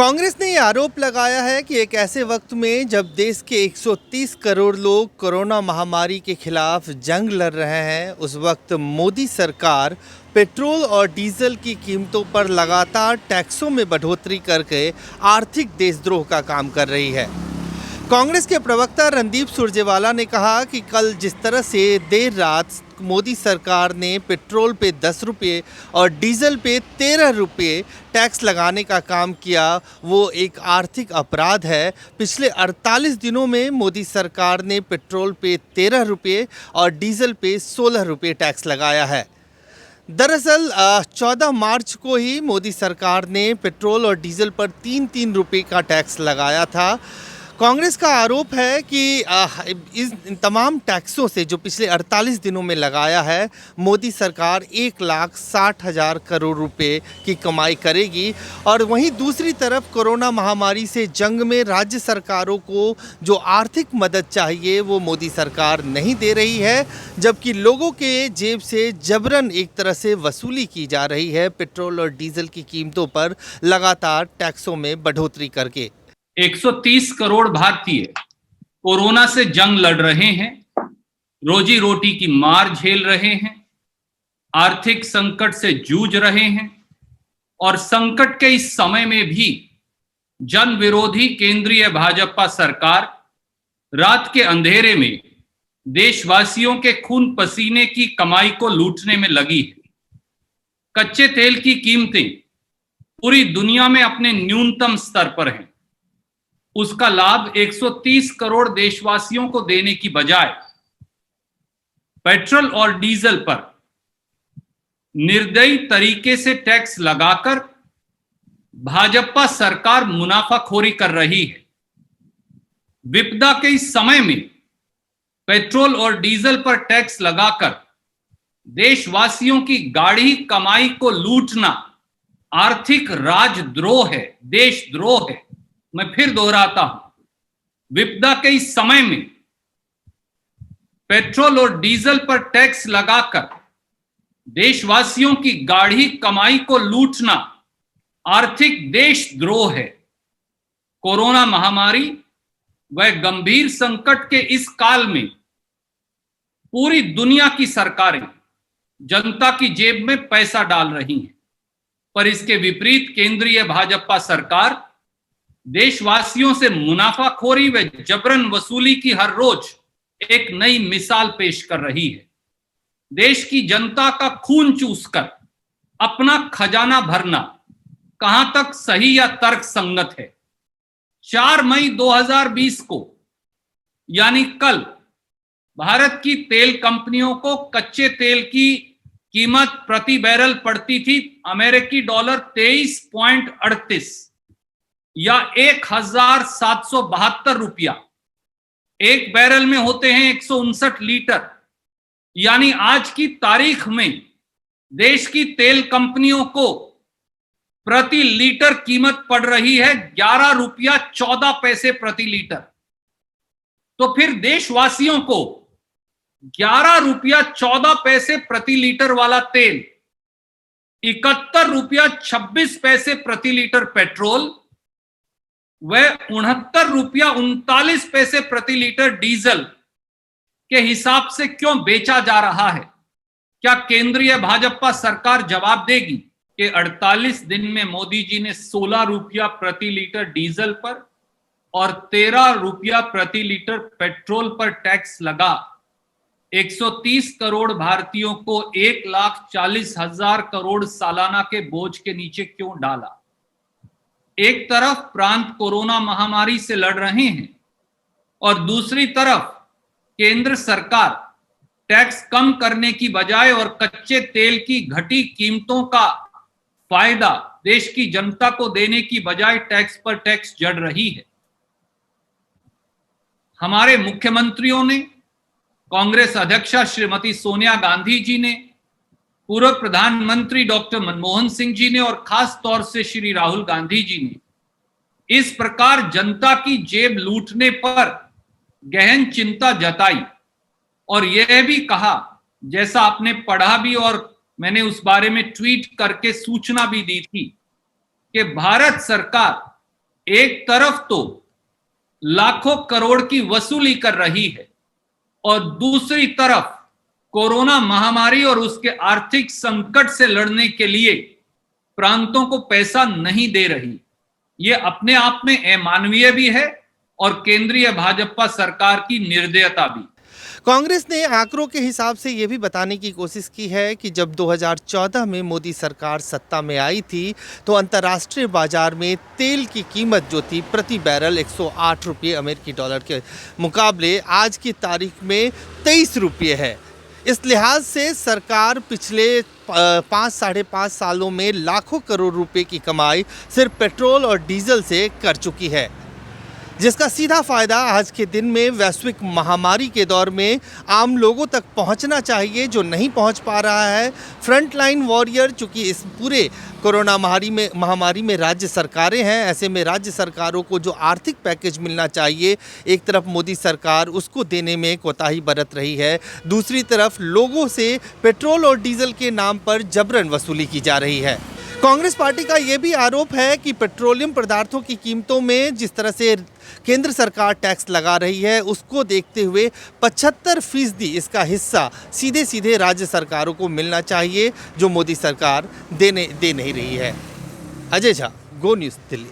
कांग्रेस ने ये आरोप लगाया है कि एक ऐसे वक्त में जब देश के 130 करोड़ लोग कोरोना महामारी के खिलाफ जंग लड़ रहे हैं, उस वक्त मोदी सरकार पेट्रोल और डीजल की कीमतों पर लगातार टैक्सों में बढ़ोतरी करके आर्थिक देशद्रोह का काम कर रही है। कांग्रेस के प्रवक्ता रणदीप सुरजेवाला ने कहा कि कल जिस तरह से देर रात मोदी सरकार ने पेट्रोल पे 10 रुपये और डीजल पे 13 रुपये टैक्स लगाने का काम किया, वो एक आर्थिक अपराध है। पिछले 48 दिनों में मोदी सरकार ने पेट्रोल पे 13 रुपये और डीजल पे 16 रुपये टैक्स लगाया है। दरअसल 14 मार्च को ही मोदी सरकार ने पेट्रोल और डीजल पर 3-3 रुपये का टैक्स लगाया था। कांग्रेस का आरोप है कि इन तमाम टैक्सों से जो पिछले 48 दिनों में लगाया है, मोदी सरकार 1,60,000 करोड़ रुपए की कमाई करेगी। और वहीं दूसरी तरफ कोरोना महामारी से जंग में राज्य सरकारों को जो आर्थिक मदद चाहिए वो मोदी सरकार नहीं दे रही है, जबकि लोगों के जेब से जबरन एक तरह से वसूली की जा रही है पेट्रोल और डीजल की कीमतों पर लगातार टैक्सों में बढ़ोतरी करके। 130 करोड़ भारतीय कोरोना से जंग लड़ रहे हैं, रोजी रोटी की मार झेल रहे हैं, आर्थिक संकट से जूझ रहे हैं और संकट के इस समय में भी जन विरोधी केंद्रीय भाजपा सरकार रात के अंधेरे में देशवासियों के खून पसीने की कमाई को लूटने में लगी है। कच्चे तेल की कीमतें पूरी दुनिया में अपने न्यूनतम स्तर पर हैं। उसका लाभ 130 करोड़ देशवासियों को देने की बजाय पेट्रोल और डीजल पर निर्दयी तरीके से टैक्स लगाकर भाजपा सरकार मुनाफाखोरी कर रही है। विपदा के इस समय में पेट्रोल और डीजल पर टैक्स लगाकर देशवासियों की गाढ़ी कमाई को लूटना आर्थिक राजद्रोह है, देशद्रोह है। मैं फिर दोहराता हूं, विपदा के इस समय में पेट्रोल और डीजल पर टैक्स लगाकर देशवासियों की गाढ़ी कमाई को लूटना आर्थिक देशद्रोह है। कोरोना महामारी व गंभीर संकट के इस काल में पूरी दुनिया की सरकारें जनता की जेब में पैसा डाल रही हैं, पर इसके विपरीत केंद्रीय भाजपा सरकार देशवासियों से मुनाफाखोरी व जबरन वसूली की हर रोज एक नई मिसाल पेश कर रही है। देश की जनता का खून चूसकर अपना खजाना भरना कहां तक सही या तर्क संगत है। 4 मई 2020 को यानी कल भारत की तेल कंपनियों को कच्चे तेल की कीमत प्रति बैरल पड़ती थी अमेरिकी डॉलर 23.38 या 1,772 रुपया। एक बैरल में होते हैं 159 लीटर, यानी आज की तारीख में देश की तेल कंपनियों को प्रति लीटर कीमत पड़ रही है 11 रुपया 14 पैसे प्रति लीटर। तो फिर देशवासियों को 11 रुपया 14 पैसे प्रति लीटर वाला तेल, 71 रुपया 26 पैसे प्रति लीटर पेट्रोल वह 69 रुपया 39 पैसे प्रति लीटर डीजल के हिसाब से क्यों बेचा जा रहा है? क्या केंद्रीय भाजपा सरकार जवाब देगी कि 48 दिन में मोदी जी ने 16 रुपया प्रति लीटर डीजल पर और 13 रुपया प्रति लीटर पेट्रोल पर टैक्स लगा 130 करोड़ भारतीयों को 1,40,000 करोड़ सालाना के बोझ के नीचे क्यों डाला? एक तरफ प्रांत कोरोना महामारी से लड़ रहे हैं और दूसरी तरफ केंद्र सरकार टैक्स कम करने की बजाय और कच्चे तेल की घटी कीमतों का फायदा देश की जनता को देने की बजाय टैक्स पर टैक्स जड़ रही है। हमारे मुख्यमंत्रियों ने, कांग्रेस अध्यक्षा श्रीमती सोनिया गांधी जी ने, पूर्व प्रधानमंत्री डॉक्टर मनमोहन सिंह जी ने और खास तौर से श्री राहुल गांधी जी ने इस प्रकार जनता की जेब लूटने पर गहन चिंता जताई और यह भी कहा, जैसा आपने पढ़ा भी और मैंने उस बारे में ट्वीट करके सूचना भी दी थी, कि भारत सरकार एक तरफ तो लाखों करोड़ की वसूली कर रही है और दूसरी तरफ कोरोना महामारी और उसके आर्थिक संकट से लड़ने के लिए प्रांतों को पैसा नहीं दे रही। ये अपने आप में अमानवीय भी है और केंद्रीय भाजपा सरकार की निर्दयता भी। कांग्रेस ने आंकड़ों के हिसाब से ये भी बताने की कोशिश की है कि जब 2014 में मोदी सरकार सत्ता में आई थी तो अंतर्राष्ट्रीय बाजार में तेल की कीमत जो थी प्रति बैरल 108 रुपये अमेरिकी डॉलर के मुकाबले आज की तारीख में 23 रुपये है। इस लिहाज से सरकार पिछले 5-5.5 सालों में लाखों करोड़ रुपए की कमाई सिर्फ पेट्रोल और डीजल से कर चुकी है, जिसका सीधा फायदा आज के दिन में वैश्विक महामारी के दौर में आम लोगों तक पहुंचना चाहिए, जो नहीं पहुंच पा रहा है। फ्रंटलाइन वॉरियर, चूंकि इस पूरे कोरोना महामारी में राज्य सरकारें हैं, ऐसे में राज्य सरकारों को जो आर्थिक पैकेज मिलना चाहिए, एक तरफ मोदी सरकार उसको देने में कोताही बरत रही है, दूसरी तरफ लोगों से पेट्रोल और डीजल के नाम पर जबरन वसूली की जा रही है। कांग्रेस पार्टी का ये भी आरोप है कि पेट्रोलियम पदार्थों की कीमतों में जिस तरह से केंद्र सरकार टैक्स लगा रही है, उसको देखते हुए 75% इसका हिस्सा सीधे सीधे राज्य सरकारों को मिलना चाहिए, जो मोदी सरकार दे नहीं रही है। अजय झा, गो न्यूज़, दिल्ली।